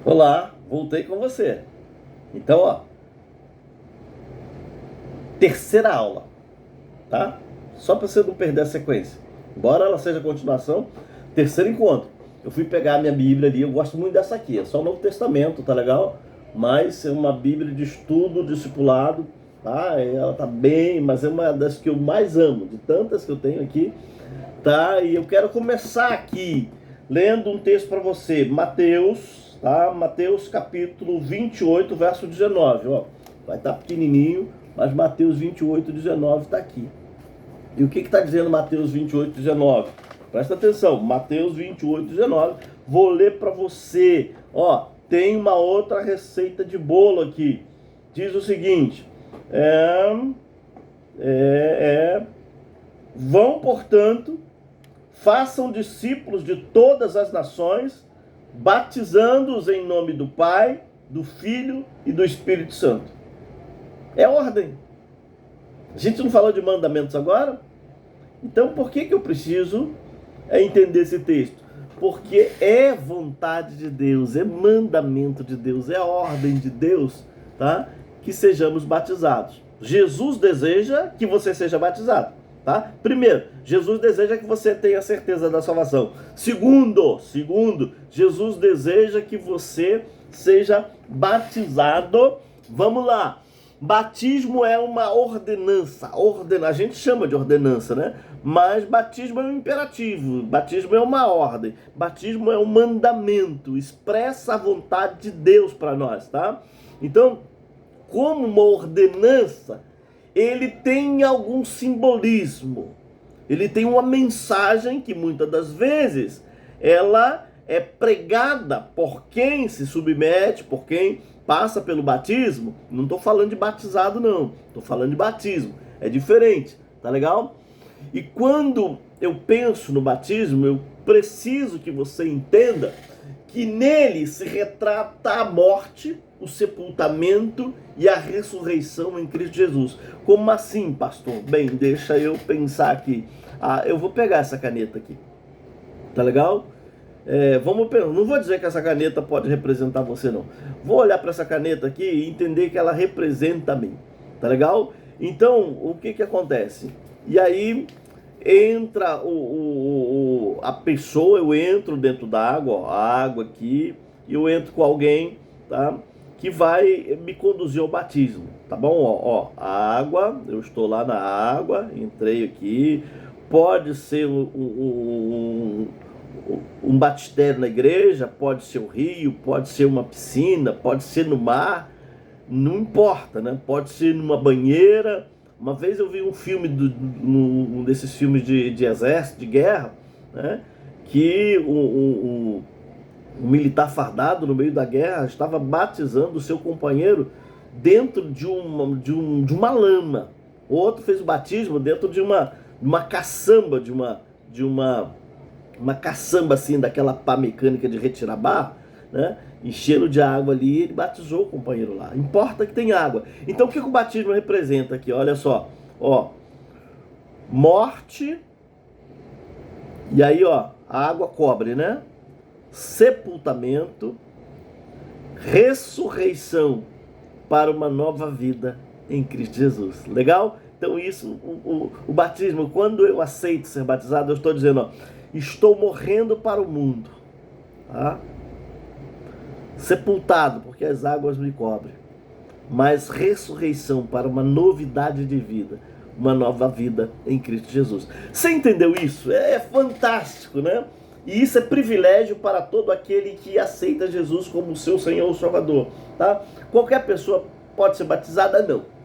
Olá, voltei com você. Então, terceira aula, tá? Só para você não perder a sequência. Embora ela seja a continuação, terceiro encontro. Eu fui pegar a minha Bíblia ali, eu gosto muito dessa aqui, é só o Novo Testamento, tá legal? Mas é uma Bíblia de estudo, discipulado, tá? Ela tá bem, mas é uma das que eu mais amo, de tantas que eu tenho aqui, tá? E eu quero começar aqui lendo um texto para você, Mateus, tá? Mateus capítulo 28, verso 19, ó. Vai estar pequenininho, mas Mateus 28, 19 está aqui. E o que está dizendo Mateus 28, 19? Presta atenção, Mateus 28, 19. Vou ler para você. Ó, tem uma outra receita de bolo aqui. Diz o seguinte: vão, portanto, façam discípulos de todas as nações, batizando-os em nome do Pai, do Filho e do Espírito Santo. É ordem. A gente não falou de mandamentos agora? Então, por que eu preciso entender esse texto? Porque é vontade de Deus, é mandamento de Deus, é ordem de Deus, tá? Que sejamos batizados. Jesus deseja que você seja batizado, tá? Primeiro, Jesus deseja que você tenha certeza da salvação. Segundo, Jesus deseja que você seja batizado. Vamos lá. Batismo é uma ordenança. A gente chama de ordenança, né? Mas batismo é um imperativo. Batismo é uma ordem. Batismo é um mandamento. Expressa a vontade de Deus para nós, tá? Então, como uma ordenança, ele tem algum simbolismo. Ele tem uma mensagem que muitas das vezes ela é pregada por quem se submete, por quem passa pelo batismo. Não estou falando de batizado, não. Estou falando de batismo. É diferente, tá legal? E quando eu penso no batismo, eu preciso que você entenda que nele se retrata a morte, o sepultamento e a ressurreição em Cristo Jesus. Como assim, pastor? Bem, deixa eu pensar aqui. Eu vou pegar essa caneta aqui. Tá legal? Vamos pensar. Não vou dizer que essa caneta pode representar você, não. Vou olhar para essa caneta aqui e entender que ela representa a mim. Tá legal? Então, o que acontece? E aí entra a pessoa, eu entro dentro da água, ó, a água aqui, e eu entro com alguém, tá? Que vai me conduzir ao batismo, tá bom? Ó, a água, eu estou lá na água, entrei aqui, pode ser um batistério na igreja, pode ser um rio, pode ser uma piscina, pode ser no mar, não importa, né? Pode ser numa banheira. Uma vez eu vi um filme, um desses filmes de exército, de guerra, né? Que um militar fardado no meio da guerra estava batizando o seu companheiro dentro de uma lama. O outro fez o batismo dentro de uma caçamba, de uma caçamba assim, daquela pá mecânica de retirar barro, né? Enchendo de água ali, ele batizou o companheiro lá. Importa que tem água. Então o que o batismo representa aqui? Olha só, ó, morte, e aí ó, a água cobre, né? Sepultamento, ressurreição para uma nova vida em Cristo Jesus. Legal? Então isso, o batismo, quando eu aceito ser batizado, eu estou dizendo, ó, estou morrendo para o mundo, tá? Sepultado, porque as águas me cobrem, mas ressurreição para uma novidade de vida, uma nova vida em Cristo Jesus. Você entendeu isso? É fantástico, né? E isso é privilégio para todo aquele que aceita Jesus como seu Senhor e Salvador, tá? Qualquer pessoa pode ser batizada? Não.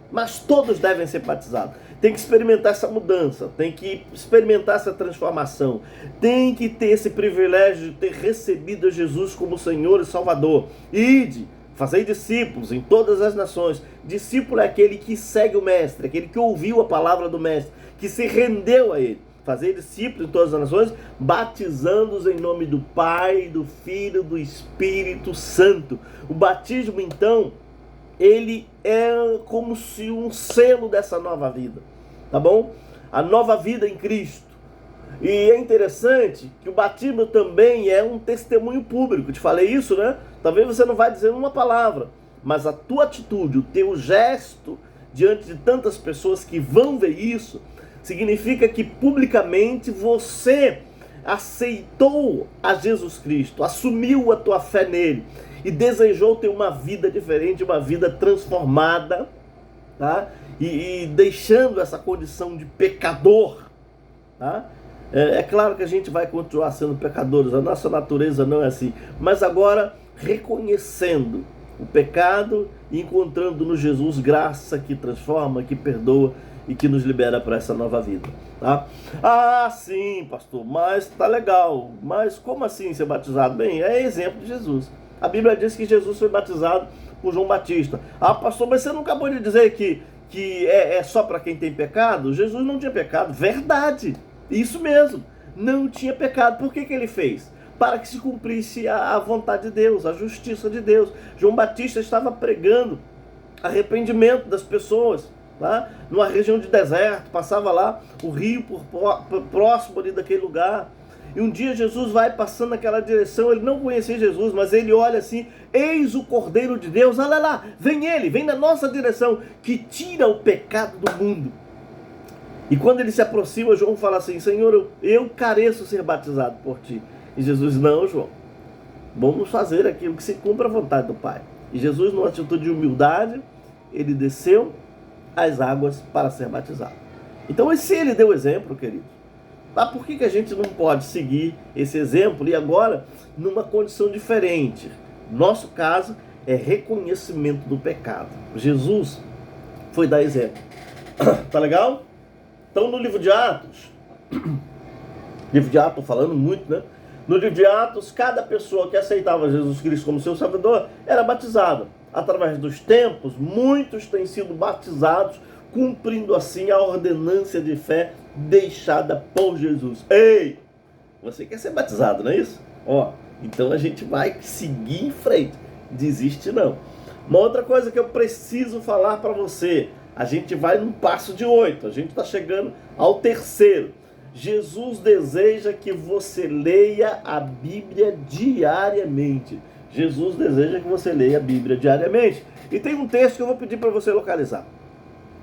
Mas todos devem ser batizados. Tem que experimentar essa mudança, tem que experimentar essa transformação, tem que ter esse privilégio de ter recebido Jesus como Senhor e Salvador. Ide, fazei discípulos em todas as nações. Discípulo é aquele que segue o Mestre, aquele que ouviu a palavra do Mestre, que se rendeu a Ele. Fazer discípulos em todas as nações, batizando-os em nome do Pai, do Filho, do Espírito Santo. O batismo, então, ele é como se um selo dessa nova vida, tá bom? A nova vida em Cristo. E é interessante que o batismo também é um testemunho público. Te falei isso, né? Talvez você não vai dizer uma palavra, mas a tua atitude, o teu gesto diante de tantas pessoas que vão ver isso, significa que publicamente você aceitou a Jesus Cristo, assumiu a tua fé nele e desejou ter uma vida diferente, uma vida transformada, tá? E deixando essa condição de pecador, tá? É claro que a gente vai continuar sendo pecadores, a nossa natureza não é assim, mas agora reconhecendo o pecado e encontrando no Jesus graça que transforma, que perdoa e que nos libera para essa nova vida, tá? Ah, sim, pastor, mas tá legal, mas como assim ser batizado? Bem, é exemplo de Jesus. A Bíblia diz que Jesus foi batizado por João Batista. Ah, pastor, mas você não acabou de dizer que é só para quem tem pecado? Jesus não tinha pecado, verdade. Isso mesmo, não tinha pecado. Por que ele fez? Para que se cumprisse a vontade de Deus, a justiça de Deus. João Batista estava pregando arrependimento das pessoas, tá? Numa região de deserto, passava lá o rio próximo ali daquele lugar. E um dia Jesus vai passando naquela direção, ele não conhecia Jesus, mas ele olha assim, eis o Cordeiro de Deus, olha lá, vem ele, vem na nossa direção, que tira o pecado do mundo. E quando ele se aproxima, João fala assim, Senhor, eu careço ser batizado por ti. E Jesus, não, João, vamos fazer aquilo que se cumpra a vontade do Pai. E Jesus, numa atitude de humildade, ele desceu as águas para ser batizado. Então, se ele deu exemplo, querido, tá? Por que a gente não pode seguir esse exemplo e agora numa condição diferente? Nosso caso é reconhecimento do pecado. Jesus foi dar exemplo. Tá legal? Então, no livro de Atos, falando muito, né? No livro de Atos, cada pessoa que aceitava Jesus Cristo como seu Salvador era batizada. Através dos tempos, muitos têm sido batizados, cumprindo assim a ordenância de fé deixada por Jesus. Ei, você quer ser batizado, não é isso? Ó, então a gente vai seguir em frente. Desiste não. Uma outra coisa que eu preciso falar para você, a gente vai num passo de 8, a gente está chegando ao 3º. Jesus deseja que você leia a Bíblia diariamente. Jesus deseja que você leia a Bíblia diariamente. E tem um texto que eu vou pedir para você localizar,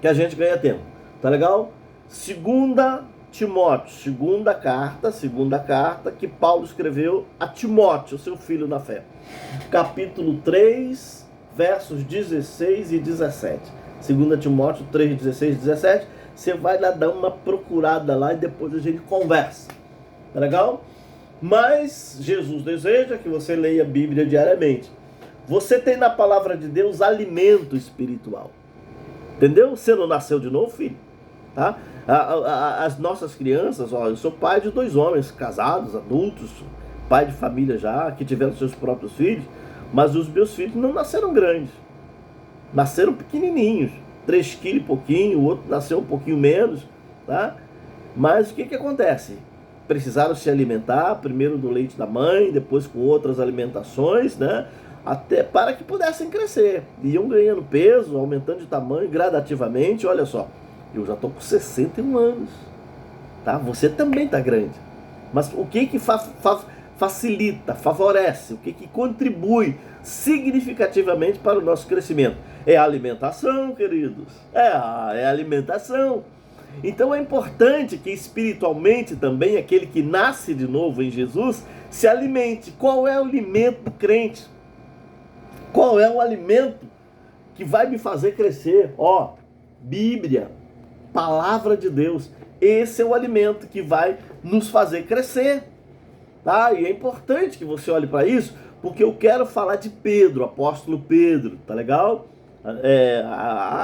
que a gente ganha tempo. Tá legal? 2 Timóteo, segunda carta que Paulo escreveu a Timóteo, seu filho na fé. Capítulo 3, versos 16 e 17. 2 Timóteo 3, 16 e 17. Você vai lá dar uma procurada lá e depois a gente conversa. Tá legal? Mas Jesus deseja que você leia a Bíblia diariamente. Você tem na palavra de Deus alimento espiritual. Entendeu? Você não nasceu de novo, filho? Tá? As nossas crianças, ó, eu sou pai de 2 homens casados, adultos, pai de família já, que tiveram seus próprios filhos, mas os meus filhos não nasceram grandes. Nasceram pequenininhos, 3 quilos e pouquinho, o outro nasceu um pouquinho menos, tá? Mas o que acontece? Precisaram se alimentar, primeiro do leite da mãe, depois com outras alimentações, né? Até para que pudessem crescer. Iam ganhando peso, aumentando de tamanho gradativamente. Olha só, eu já estou com 61 anos, tá? Você também está grande. Mas o que facilita, favorece, o que contribui significativamente para o nosso crescimento? É a alimentação, queridos. É a alimentação. Então é importante que espiritualmente também aquele que nasce de novo em Jesus se alimente. Qual é o alimento do crente? Qual é o alimento que vai me fazer crescer? Ó, Bíblia, palavra de Deus. Esse é o alimento que vai nos fazer crescer. Tá? E é importante que você olhe para isso, porque eu quero falar de Pedro, apóstolo Pedro, tá legal?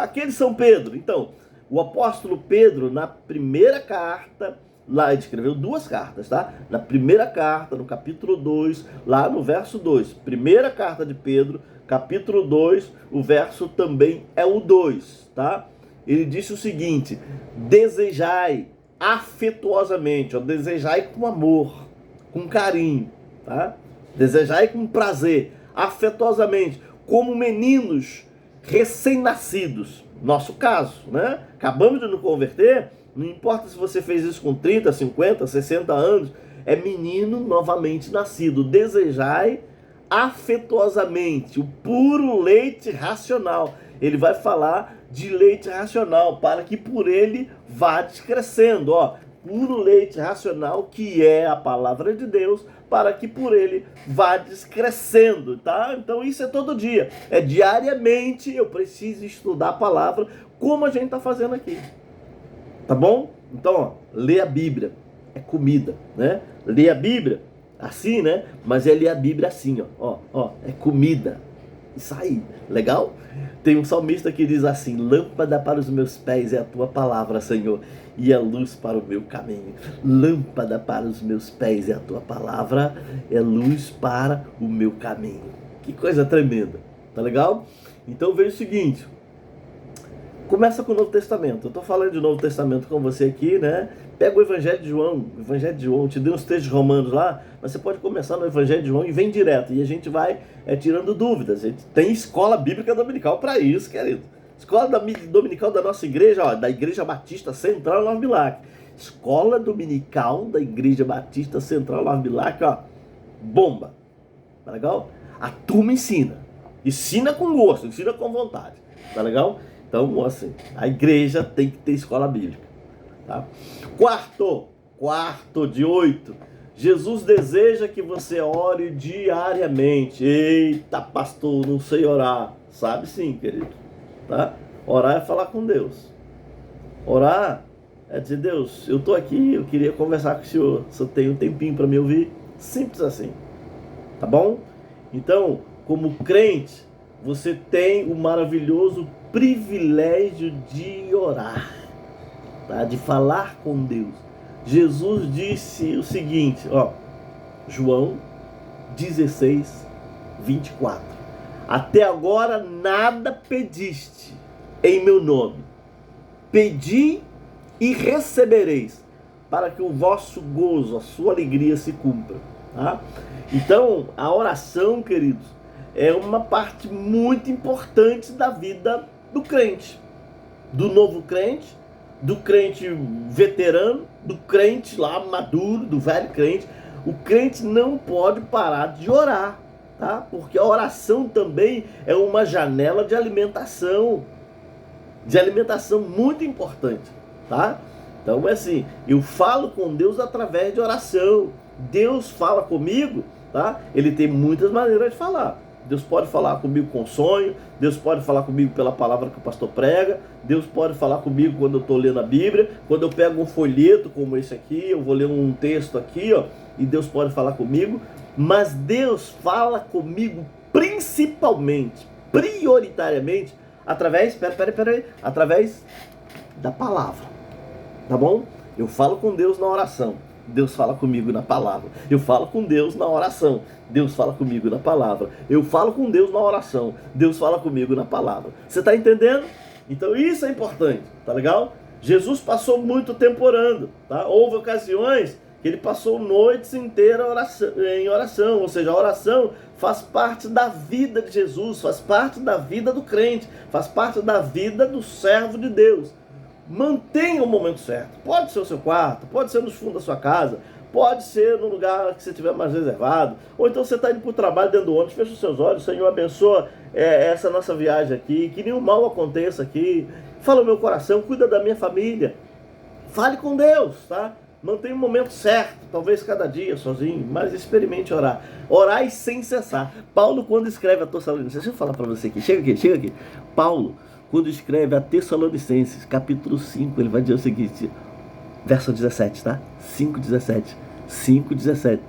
Aquele São Pedro. Então, o apóstolo Pedro, na primeira carta, lá ele escreveu 2 cartas, tá? Na primeira carta, no capítulo 2, lá no verso 2. Primeira carta de Pedro, capítulo 2, o verso também é o 2, tá? Ele disse o seguinte: desejai afetuosamente, ó, desejai com amor, com carinho, tá? Desejai com prazer, afetuosamente, como meninos recém-nascidos. Nosso caso, né? Acabamos de nos converter, Não importa se você fez isso com 30, 50, 60 anos, é menino novamente nascido. Desejai afetuosamente o puro leite racional. Ele vai falar de leite racional, para que por ele vá crescendo. Ó, puro leite racional, que é a palavra de Deus, para que por ele vá crescendo, tá? Então isso é todo dia, é diariamente. Eu preciso estudar a palavra, como a gente está fazendo aqui, tá bom? Então, ó, lê a Bíblia, é comida, né? Lê a Bíblia assim, né? Mas é ler a Bíblia assim, ó, é comida. Isso aí, legal? Tem um salmista que diz assim: lâmpada para os meus pés é a tua palavra, Senhor, e a luz para o meu caminho. Lâmpada para os meus pés é a tua palavra, é luz para o meu caminho. Que coisa tremenda, tá legal? Então veja o seguinte, começa com o Novo Testamento. Eu estou falando de Novo Testamento com você aqui, né? Pega o Evangelho de João, te dei uns textos romanos lá, mas você pode começar no Evangelho de João e vem direto. E a gente vai tirando dúvidas. A gente tem escola bíblica dominical para isso, querido. Escola dominical da nossa igreja, ó, da Igreja Batista Central Nova Milagre. Escola dominical da Igreja Batista Central Nova Milagre, ó, bomba. Tá legal? A turma ensina. Ensina com gosto, ensina com vontade. Tá legal? Então, assim, a igreja tem que ter escola bíblica. Tá? Quarto de 8. Jesus deseja que você ore diariamente. Eita, pastor, não sei orar. Sabe sim, querido. Tá? Orar é falar com Deus. Orar é dizer: Deus, eu estou aqui, eu queria conversar com o Senhor. Se eu tenho um tempinho para me ouvir. Simples assim. Tá bom? Então, como crente, você tem o maravilhoso privilégio de orar, tá? De falar com Deus. Jesus disse o seguinte, ó, João 16, 24. Até agora nada pediste em meu nome. Pedi e recebereis, para que o vosso gozo, a sua alegria se cumpra. Tá? Então, a oração, queridos, é uma parte muito importante da vida do crente, do novo crente, do crente veterano, do crente lá maduro, do velho crente. O crente não pode parar de orar, tá? Porque a oração também é uma janela de alimentação muito importante, tá? Então é assim, eu falo com Deus através de oração. Deus fala comigo, tá? Ele tem muitas maneiras de falar. Deus pode falar comigo com sonho, Deus pode falar comigo pela palavra que o pastor prega, Deus pode falar comigo quando eu estou lendo a Bíblia, quando eu pego um folheto como esse aqui, eu vou ler um texto aqui, ó, e Deus pode falar comigo, mas Deus fala comigo principalmente, prioritariamente, através da palavra, tá bom? Eu falo com Deus na oração, Deus fala comigo na palavra. Eu falo com Deus na oração, Deus fala comigo na palavra. Eu falo com Deus na oração, Deus fala comigo na palavra. Você está entendendo? Então isso é importante, tá legal? Jesus passou muito tempo orando, tá? Houve ocasiões que ele passou noites inteiras em oração, ou seja, a oração faz parte da vida de Jesus, faz parte da vida do crente, faz parte da vida do servo de Deus. Mantenha o momento certo. Pode ser o seu quarto, pode ser no fundo da sua casa, pode ser no lugar que você tiver mais reservado, ou então você está indo para o trabalho dentro do ônibus, fecha os seus olhos, Senhor, abençoa essa nossa viagem aqui, que nenhum mal aconteça aqui, fala o meu coração, cuida da minha família, fale com Deus, tá? Mantenha o momento certo, talvez cada dia sozinho, mas experimente orar. Orai sem cessar. Paulo, quando escreve a Tessalonicenses, deixa eu falar para você aqui, chega aqui. Paulo, quando escreve a Tessalonicenses, capítulo 5, ele vai dizer o seguinte, verso 17, tá? 5:17,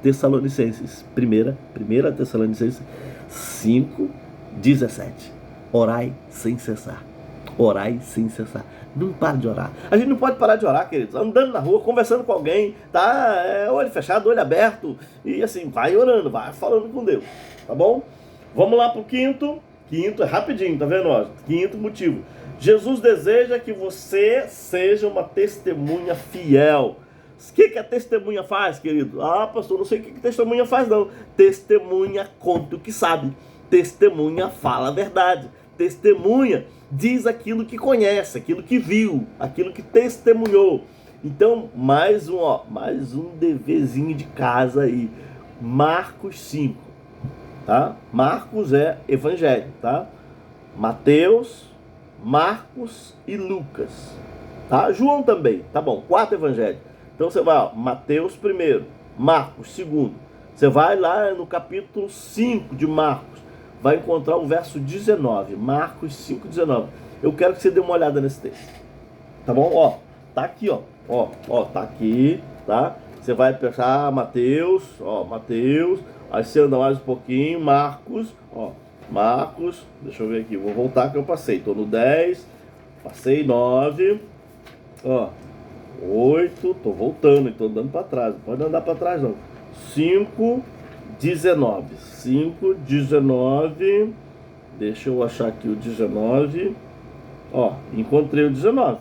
Tessalonicenses, 1 Tessalonicenses 5:17, orai sem cessar, não para de orar. A gente não pode parar de orar, queridos, andando na rua, conversando com alguém, tá? Olho fechado, olho aberto, e assim, vai orando, vai falando com Deus, tá bom? Vamos lá pro quinto é rapidinho, tá vendo? Ó, quinto motivo. Jesus deseja que você seja uma testemunha fiel. O que a testemunha faz, querido? Ah, pastor, não sei o que testemunha faz, não. Testemunha conta o que sabe. Testemunha fala a verdade. Testemunha diz aquilo que conhece, aquilo que viu, aquilo que testemunhou. Então, mais um deverzinho de casa aí. Marcos 5, tá? Marcos é evangelho, tá? Mateus, Marcos e Lucas, tá? João também, tá bom, 4 evangelhos. Então você vai, Mateus primeiro, Marcos segundo. Você vai lá no capítulo 5 de Marcos, vai encontrar o verso 19, Marcos 5:19. Eu quero que você dê uma olhada nesse texto, tá bom? Ó, tá aqui, ó, tá aqui, tá? Você vai pensar Mateus, Mateus, aí você anda mais um pouquinho, Marcos, Marcos, deixa eu ver aqui, vou voltar que eu passei, tô no 10, passei 9, 8, tô voltando, tô andando para trás, não pode andar para trás não. 5:19, deixa eu achar aqui o 19, encontrei o 19,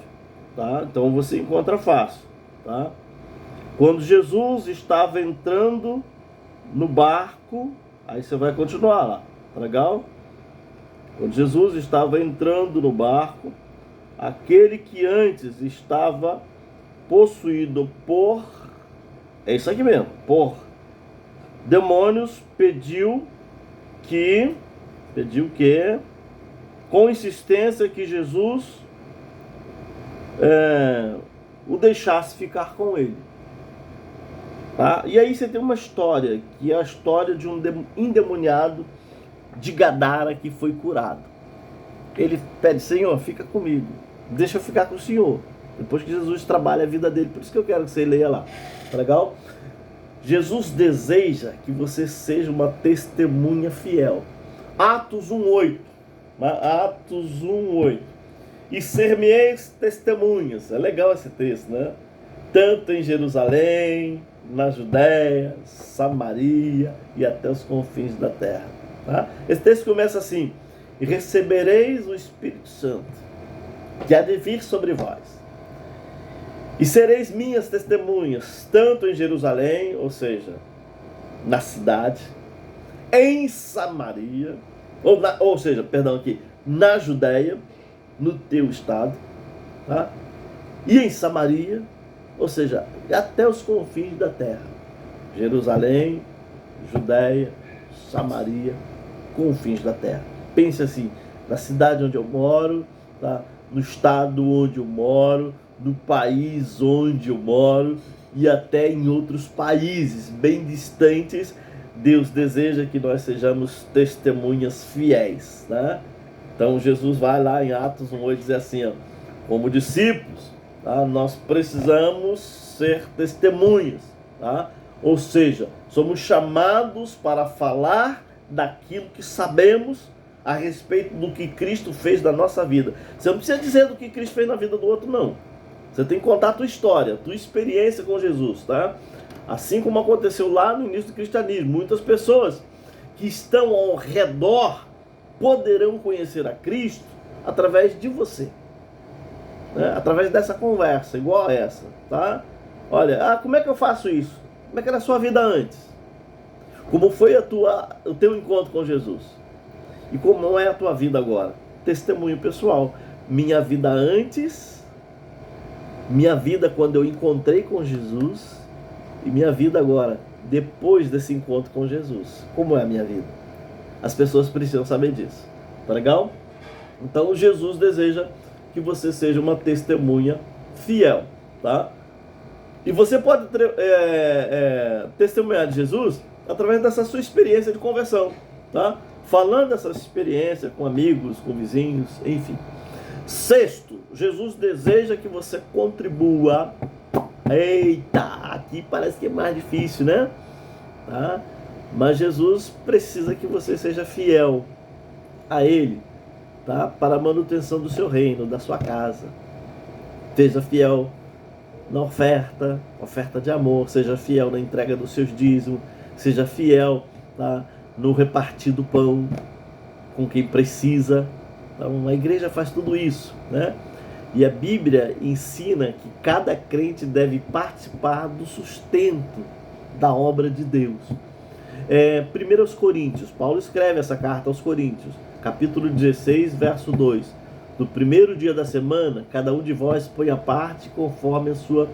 tá? Então você encontra fácil, tá? Quando Jesus estava entrando no barco, aí você vai continuar lá, tá legal? Quando Jesus estava entrando no barco, aquele que antes estava possuído é isso aqui mesmo, por demônios, pediu que, com insistência, que Jesus o deixasse ficar com ele. Tá? E aí você tem uma história, que é a história de um endemoniado de Gadara que foi curado. Ele pede, Senhor, fica comigo, deixa eu ficar com o Senhor. Depois que Jesus trabalha a vida dele, por isso que eu quero que você leia lá, tá legal? Jesus deseja que você seja uma testemunha fiel. Atos 1:8, Atos 1:8. E ser-me-eis testemunhas. É legal esse texto, né? Tanto em Jerusalém, na Judéia, Samaria e até os confins da terra. Tá? Esse texto começa assim: e recebereis o Espírito Santo, que há de vir sobre vós, e sereis minhas testemunhas, tanto em Jerusalém, ou seja, na cidade, em Samaria, na Judéia, no teu estado, tá? E em Samaria, ou seja, até os confins da terra. Jerusalém, Judéia, Samaria, confins da terra. Pense assim, na cidade onde eu moro, tá? No estado onde eu moro, no país onde eu moro e até em outros países bem distantes. Deus deseja que nós sejamos testemunhas fiéis, né? Então Jesus vai lá em Atos 1:8 dizer assim, como discípulos, tá? Nós precisamos ser testemunhas, tá? Ou seja, somos chamados para falar daquilo que sabemos a respeito do que Cristo fez na nossa vida. Você não precisa dizer do que Cristo fez na vida do outro, não. Você tem que contar a tua história, a tua experiência com Jesus, tá? Assim como aconteceu lá no início do cristianismo. Muitas pessoas que estão ao redor poderão conhecer a Cristo através de você, né? Através dessa conversa, igual a essa, tá? Olha, como é que eu faço isso? Como é que era a sua vida antes? Como foi o teu encontro com Jesus? E como não é a tua vida agora? Testemunho pessoal. Minha vida antes, minha vida quando eu encontrei com Jesus e minha vida agora, depois desse encontro com Jesus. Como é a minha vida? As pessoas precisam saber disso. Tá legal? Então Jesus deseja que você seja uma testemunha fiel, tá? E você pode testemunhar de Jesus através dessa sua experiência de conversão, tá? Falando dessa experiência com amigos, com vizinhos, enfim. Sexto, Jesus deseja que você contribua. Eita, aqui parece que é mais difícil, né? Tá? Mas Jesus precisa que você seja fiel a Ele, tá? Para a manutenção do seu reino, da sua casa. Seja fiel na oferta de amor, seja fiel na entrega dos seus dízimos, seja fiel, tá? No repartir do pão com quem precisa. Então a igreja faz tudo isso, né? E a Bíblia ensina que cada crente deve participar do sustento da obra de Deus. 1 Coríntios, Paulo escreve essa carta aos Coríntios, capítulo 16, verso 2. No primeiro dia da semana, cada um de vós põe a parte conforme a sua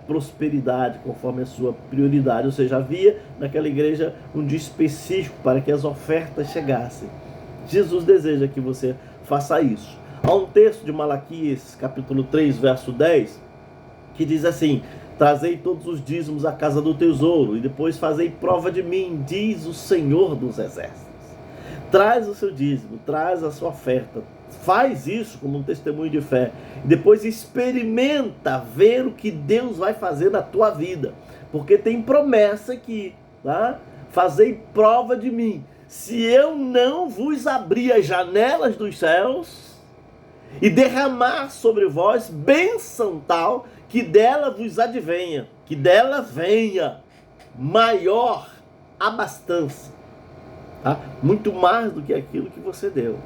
prosperidade, conforme a sua prioridade. Ou seja, havia naquela igreja um dia específico para que as ofertas chegassem. Jesus deseja que você faça isso. Há um texto de Malaquias, capítulo 3, verso 10, que diz assim: trazei todos os dízimos à casa do tesouro, e depois fazei prova de mim, diz o Senhor dos Exércitos. Traz o seu dízimo, traz a sua oferta, faz isso como um testemunho de fé, e depois experimenta ver o que Deus vai fazer na tua vida, porque tem promessa aqui, tá? Fazei prova de mim, se eu não vos abrir as janelas dos céus e derramar sobre vós bênção tal que dela vos advenha, que dela venha maior abastança, tá? Muito mais do que aquilo que você deu.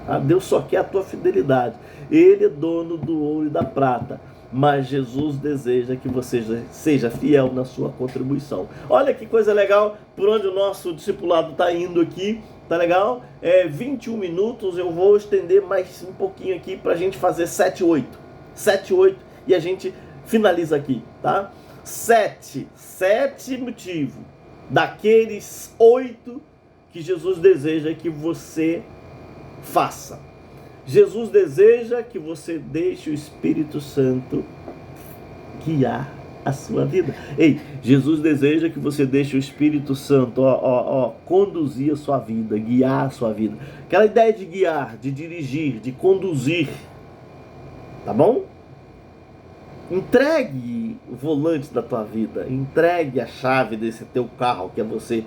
Tá? Deus só quer a tua fidelidade. Ele é dono do ouro e da prata, mas Jesus deseja que você seja fiel na sua contribuição. Olha que coisa legal, por onde o nosso discipulado está indo aqui. Tá legal? 21 minutos, eu vou estender mais um pouquinho aqui para a gente fazer 7, 8. 7, 8 e a gente finaliza aqui, tá? 7 motivo daqueles 8 que Jesus deseja que você faça. Jesus deseja que você deixe o Espírito Santo guiar a sua vida. Ei, Jesus deseja que você deixe o Espírito Santo conduzir a sua vida, guiar a sua vida. Aquela ideia de guiar, de dirigir, de conduzir, tá bom? Entregue o volante da tua vida, entregue a chave desse teu carro que é você,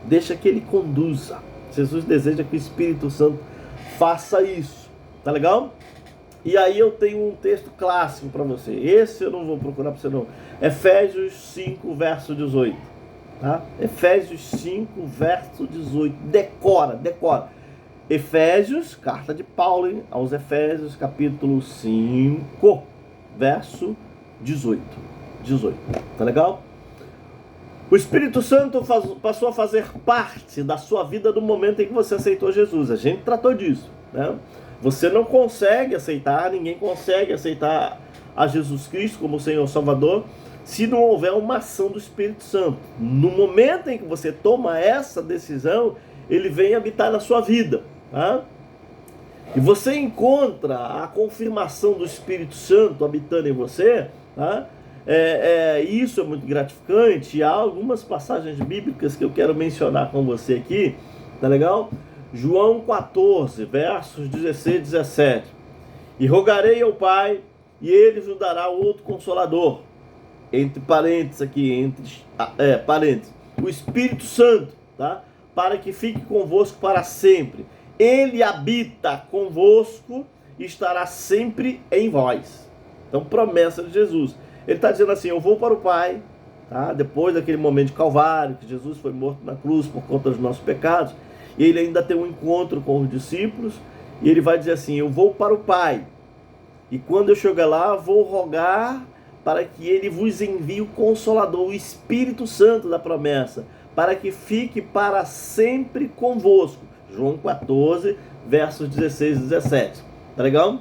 deixa que ele conduza. Jesus deseja que o Espírito Santo faça isso, tá legal? E aí eu tenho um texto clássico para você. Esse eu não vou procurar para você não. Efésios 5, verso 18. Tá? Efésios 5, verso 18. Decora. Efésios, carta de Paulo aos Efésios, capítulo 5, verso 18. Tá legal? O Espírito Santo passou a fazer parte da sua vida no momento em que você aceitou Jesus. A gente tratou disso, né? Você não consegue aceitar, ninguém consegue aceitar a Jesus Cristo como Senhor Salvador se não houver uma ação do Espírito Santo. No momento em que você toma essa decisão, ele vem habitar na sua vida, tá? E você encontra a confirmação do Espírito Santo habitando em você, tá? Isso é muito gratificante. E há algumas passagens bíblicas que eu quero mencionar com você aqui, tá legal? João 14, versos 16 e 17. E rogarei ao Pai, e ele vos dará outro Consolador. Entre parênteses aqui, parênteses, o Espírito Santo, tá? Para que fique convosco para sempre. Ele habita convosco e estará sempre em vós. Então, promessa de Jesus. Ele está dizendo assim: eu vou para o Pai, tá? Depois daquele momento de Calvário, que Jesus foi morto na cruz por conta dos nossos pecados. E ele ainda tem um encontro com os discípulos, e ele vai dizer assim: eu vou para o Pai, e quando eu chegar lá, vou rogar para que ele vos envie o Consolador, o Espírito Santo da promessa, para que fique para sempre convosco. João 14, versos 16 e 17. Tá legal?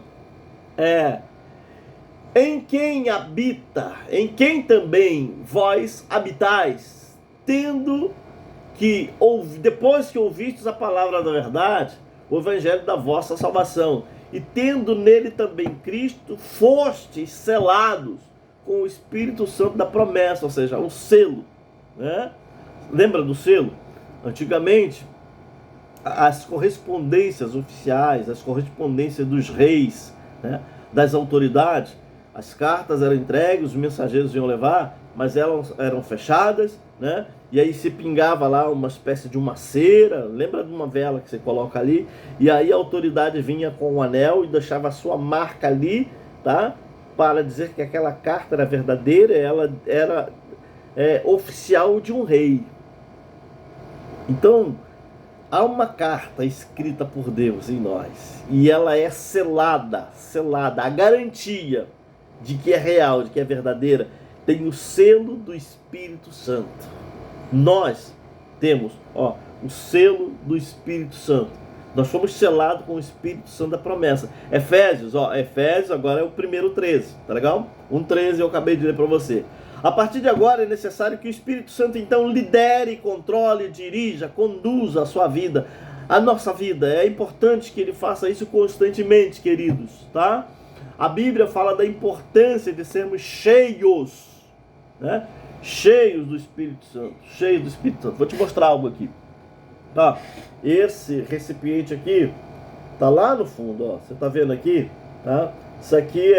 Em quem habita, em quem também vós habitais, tendo que, depois que ouvistes a palavra da verdade, o evangelho da vossa salvação, e tendo nele também Cristo, fostes selados com o Espírito Santo da promessa, ou seja, o selo, né? Lembra do selo? Antigamente, as correspondências oficiais, as correspondências dos reis, né, das autoridades, as cartas eram entregues, os mensageiros iam levar, mas elas eram fechadas, né? E aí se pingava lá uma espécie de uma cera, lembra de uma vela que você coloca ali? E aí a autoridade vinha com um anel e deixava a sua marca ali, tá? Para dizer que aquela carta era verdadeira, ela era oficial de um rei. Então, há uma carta escrita por Deus em nós, e ela é selada, a garantia de que é real, de que é verdadeira, tem o selo do Espírito Santo. Nós temos, o selo do Espírito Santo. Nós fomos selados com o Espírito Santo da promessa. Efésios, Efésios agora é o primeiro 13, tá legal? 1:13 eu acabei de ler para você. A partir de agora é necessário que o Espírito Santo então lidere, controle, dirija, conduza a sua vida, a nossa vida. É importante que ele faça isso constantemente, queridos, tá? A Bíblia fala da importância de sermos cheios, né? Cheios do Espírito Santo, cheios do Espírito Santo. Vou te mostrar algo aqui. Tá? Esse recipiente aqui tá lá no fundo, ó. Você tá vendo aqui, tá? Isso aqui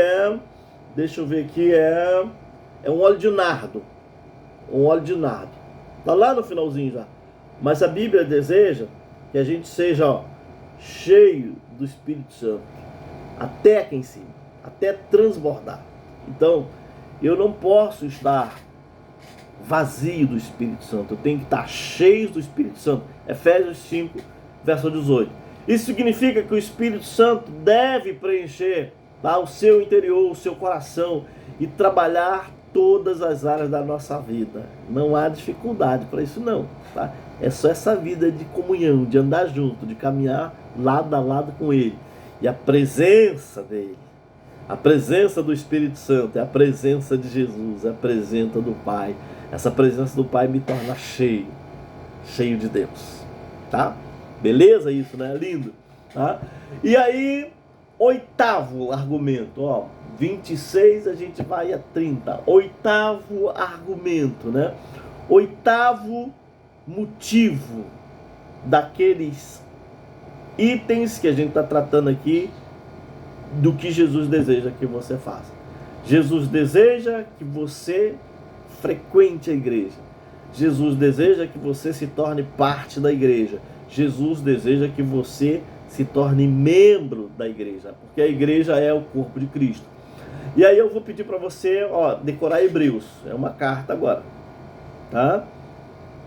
deixa eu ver aqui, é um óleo de nardo. Um óleo de nardo. Tá lá no finalzinho já. Mas a Bíblia deseja que a gente seja, ó, cheio do Espírito Santo, até aqui em cima, até transbordar. Então, eu não posso estar vazio do Espírito Santo, eu tenho que estar cheio do Espírito Santo. Efésios 5, verso 18. Isso significa que o Espírito Santo deve preencher, tá, o seu interior, o seu coração e trabalhar todas as áreas da nossa vida. Não há dificuldade para isso não, tá? É só essa vida de comunhão, de andar junto, de caminhar lado a lado com Ele. E a presença dele, a presença do Espírito Santo, é a presença de Jesus, é a presença do Pai. Essa presença do Pai me torna cheio de Deus, tá? Beleza isso, né? Lindo, tá? E aí, oitavo argumento, ó, 26 a gente vai a 30. Oitavo argumento, né? Oitavo motivo daqueles itens que a gente está tratando aqui, do que Jesus deseja que você faça. Jesus deseja que você frequente a igreja. Jesus deseja que você se torne parte da igreja. Jesus deseja que você se torne membro da igreja, porque a igreja é o corpo de Cristo. E aí eu vou pedir para você, ó, decorar Hebreus. É uma carta agora, tá?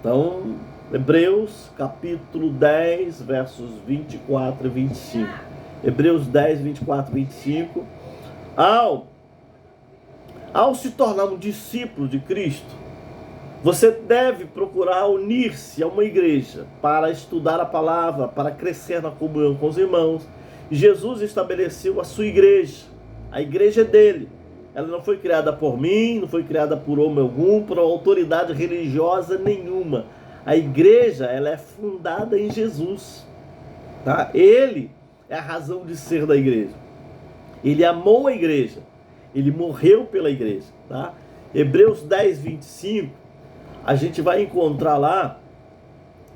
Então, Hebreus capítulo 10, versos 24 e 25. Hebreus 10, 24 e 25. Ao se tornar um discípulo de Cristo, você deve procurar unir-se a uma igreja para estudar a palavra, para crescer na comunhão com os irmãos. Jesus estabeleceu a sua igreja. A igreja é dele. Ela não foi criada por mim, não foi criada por homem algum, por autoridade religiosa nenhuma. A igreja, ela é fundada em Jesus, tá? Ele é a razão de ser da igreja. Ele amou a igreja. Ele morreu pela igreja, tá? Hebreus 10, 25, a gente vai encontrar lá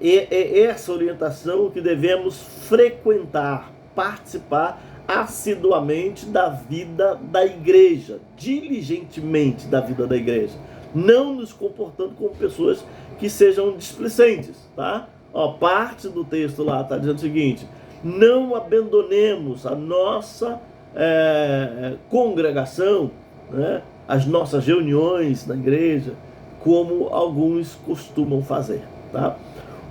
essa orientação que devemos frequentar, participar assiduamente da vida da igreja, diligentemente da vida da igreja, não nos comportando como pessoas que sejam displicentes, tá? Ó, parte do texto lá está dizendo o seguinte: não abandonemos a nossa congregação, né, as nossas reuniões na igreja, como alguns costumam fazer, tá?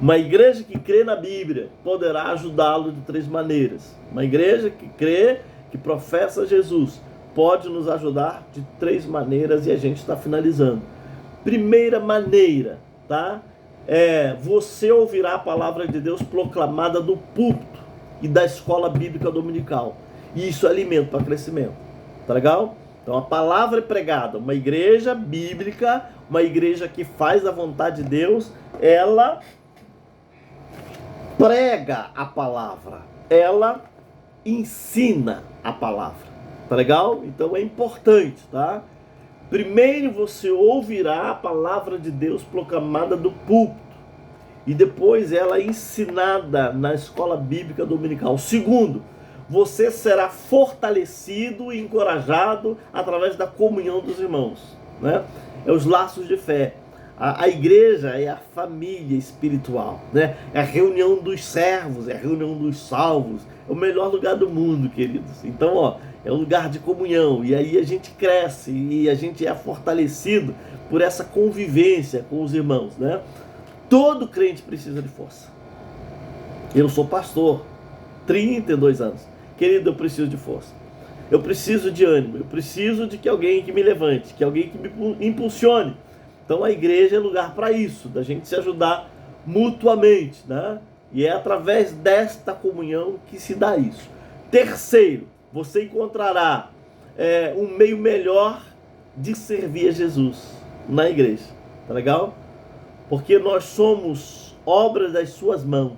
Uma igreja que crê na Bíblia poderá ajudá-lo de 3 maneiras. Uma igreja que crê, que professa Jesus, pode nos ajudar de 3 maneiras, e a gente está finalizando. Primeira maneira, tá? Você ouvirá a palavra de Deus proclamada do púlpito e da escola bíblica dominical. E isso é alimento para crescimento. Tá legal? Então a palavra é pregada. Uma igreja bíblica, uma igreja que faz a vontade de Deus, ela prega a palavra, ela ensina a palavra. Tá legal? Então é importante, tá? Primeiro você ouvirá a palavra de Deus proclamada do púlpito, e depois ela é ensinada na escola bíblica dominical. Segundo, você será fortalecido e encorajado através da comunhão dos irmãos, né? É os laços de fé. A igreja é a família espiritual, né? É a reunião dos servos, é a reunião dos salvos. É o melhor lugar do mundo, queridos. Então, ó, é um lugar de comunhão. E aí a gente cresce e a gente é fortalecido por essa convivência com os irmãos, né? Todo crente precisa de força. Eu sou pastor, 32 anos. Querido, eu preciso de força. Eu preciso de ânimo. Eu preciso de alguém que me levante, que alguém que me impulsione. Então a igreja é lugar para isso, da gente se ajudar mutuamente, né? E é através desta comunhão que se dá isso. Terceiro, você encontrará um meio melhor de servir a Jesus na igreja. Tá legal? Porque nós somos obras das suas mãos,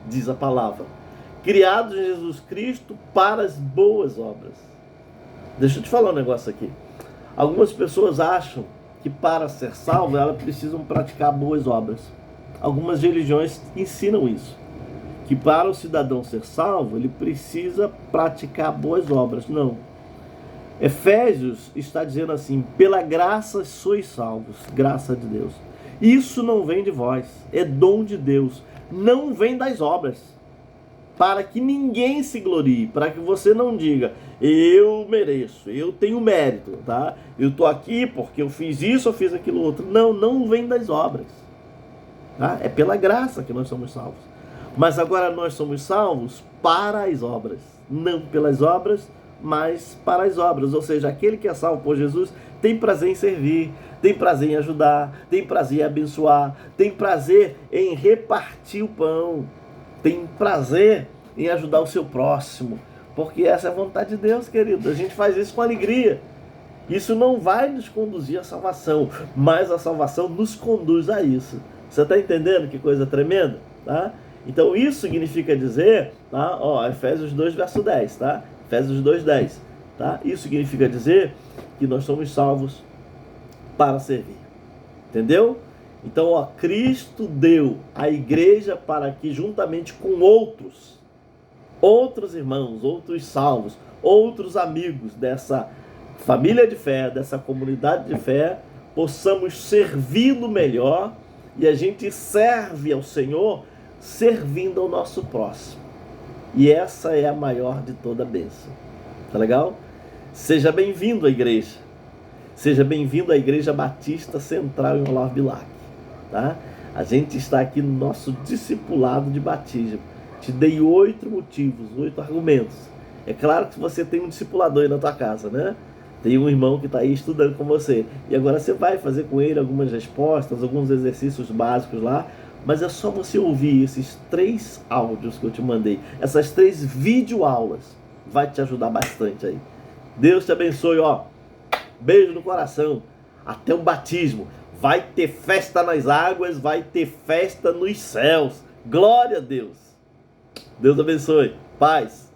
diz a palavra. Criados em Jesus Cristo para as boas obras. Deixa eu te falar um negócio aqui. Algumas pessoas acham que para ser salvo elas precisam praticar boas obras. Algumas religiões ensinam isso. Que para o cidadão ser salvo, ele precisa praticar boas obras. Não. Efésios está dizendo assim: pela graça sois salvos, graça de Deus. Isso não vem de vós, é dom de Deus, não vem das obras, para que ninguém se glorie, para que você não diga, eu mereço, eu tenho mérito, tá? Eu estou aqui porque eu fiz isso, eu fiz aquilo outro. Não, não vem das obras, tá? É pela graça que nós somos salvos. Mas agora nós somos salvos para as obras, não pelas obras, mas para as obras. Ou seja, aquele que é salvo por Jesus tem prazer em servir, tem prazer em ajudar, tem prazer em abençoar, tem prazer em repartir o pão, tem prazer em ajudar o seu próximo, porque essa é a vontade de Deus, querido. A gente faz isso com alegria. Isso não vai nos conduzir à salvação, mas a salvação nos conduz a isso. Você está entendendo que coisa tremenda? Tá? Então isso significa dizer, tá? Ó, Efésios 2, verso 10, tá? Efésios 2, 10, tá? Isso significa dizer que nós somos salvos para servir. Entendeu? Então, ó, Cristo deu a igreja para que, juntamente com outros irmãos, outros salvos, outros amigos dessa família de fé, dessa comunidade de fé, possamos servi-lo melhor. E a gente serve ao Senhor servindo ao nosso próximo. E essa é a maior de toda a bênção. Tá legal? Seja bem-vindo à igreja. Seja bem-vindo à Igreja Batista Central em Olavo Bilac. Tá? A gente está aqui no nosso discipulado de batismo. Te dei 8 motivos, 8 argumentos. É claro que você tem um discipulador aí na tua casa, né? Tem um irmão que está aí estudando com você. E agora você vai fazer com ele algumas respostas, alguns exercícios básicos lá. Mas é só você ouvir esses 3 áudios que eu te mandei. Essas 3 videoaulas. Vai te ajudar bastante aí. Deus te abençoe, ó. Beijo no coração. Até o batismo. Vai ter festa nas águas, vai ter festa nos céus. Glória a Deus. Deus abençoe. Paz.